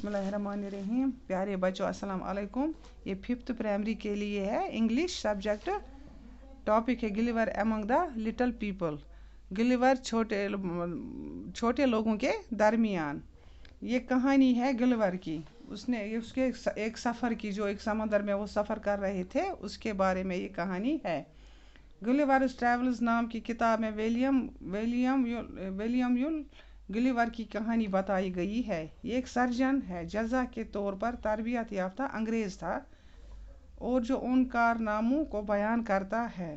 بسم اللہ الرحمن الرحیم. پیارے بچوں السلام علیکم. یہ 5th پرائمری کے لیے ہے انگلش سبجیکٹ. ٹاپک ہے گلیور امنگ دا لٹل پیپل. گلیور چھوٹے لوگوں کے درمیان. یہ کہانی ہے گلیور کی. اس کے ایک سفر کی، جو ایک سمندر میں وہ سفر کر رہے تھے، اس کے بارے میں یہ کہانی ہے. گلیورز ٹریولز نام کی کتاب میں ولیم یول گلیور کی کہانی بتائی گئی ہے. یہ ایک سرجن ہے، جزا کے طور پر تربیت یافتہ انگریز تھا، اور جو ان کارناموں کو بیان کرتا ہے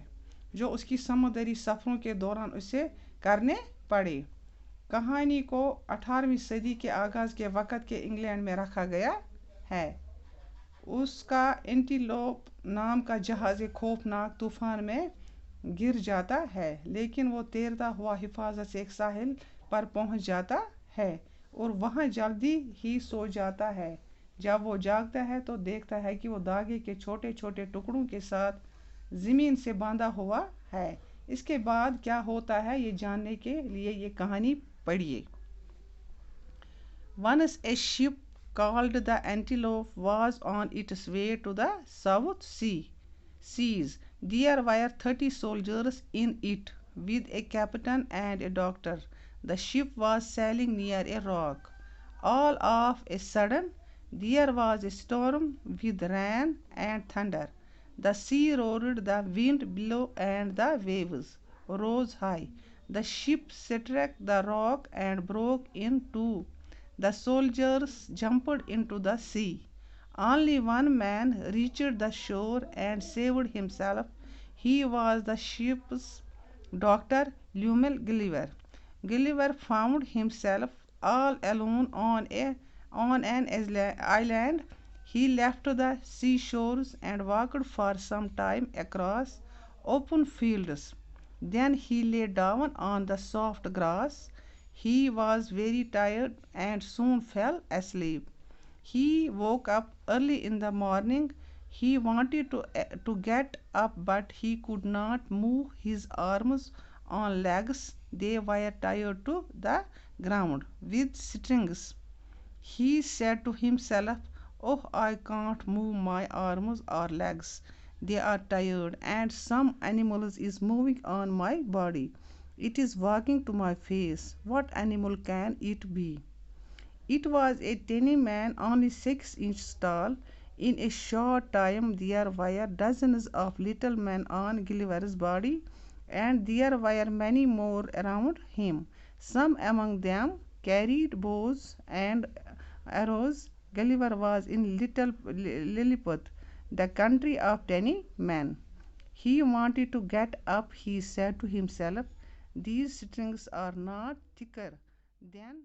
جو اس کی سمندری سفروں کے دوران اسے کرنے پڑے. کہانی کو 18ویں صدی کے آغاز کے وقت کے انگلینڈ میں رکھا گیا ہے. اس کا اینٹیلوپ نام کا جہاز ایک خوفناک طوفان میں گر جاتا ہے، لیکن وہ تیرتا ہوا حفاظت سے ایک ساحل پر پہنچ جاتا ہے اور وہاں جلدی ہی سو جاتا ہے. جب وہ جاگتا ہے تو دیکھتا ہے کہ وہ دھاگے کے چھوٹے چھوٹے ٹکڑوں کے ساتھ زمین سے باندھا ہوا ہے. اس کے بعد کیا ہوتا ہے، یہ جاننے کے لیے یہ کہانی پڑھیے. Once a ship called the Antelope was on its way to the South Seas. There were 30 soldiers in it, with a captain and a doctor. The ship was sailing near a rock. All of a sudden, there was a storm with rain and thunder. The sea roared, the wind blew, and the waves rose high. The ship struck the rock and broke in two. The soldiers jumped into the sea. Only one man reached the shore and saved himself. He was the ship's doctor, Lemuel Gulliver. Gulliver found himself all alone on an island. He left the seashores and walked for some time across open fields. Then he lay down on the soft grass. He was very tired and soon fell asleep. He woke up early in the morning. He wanted to get up, but he could not move his arms or legs. They were tied to the ground with strings. He said to himself, "Oh, I can't move my arms or legs. They are tired, and some animal is moving on my body. It is walking to my face. What animal can it be?" It was a tiny man, only 6 inches tall. In a short time there were dozens of little men on Gulliver's body, and there were many more around him. Some among them carried bows and arrows. Gulliver was in Lilliput, the country of tiny men. He wanted to get up. He said to himself, "These strings are not thicker than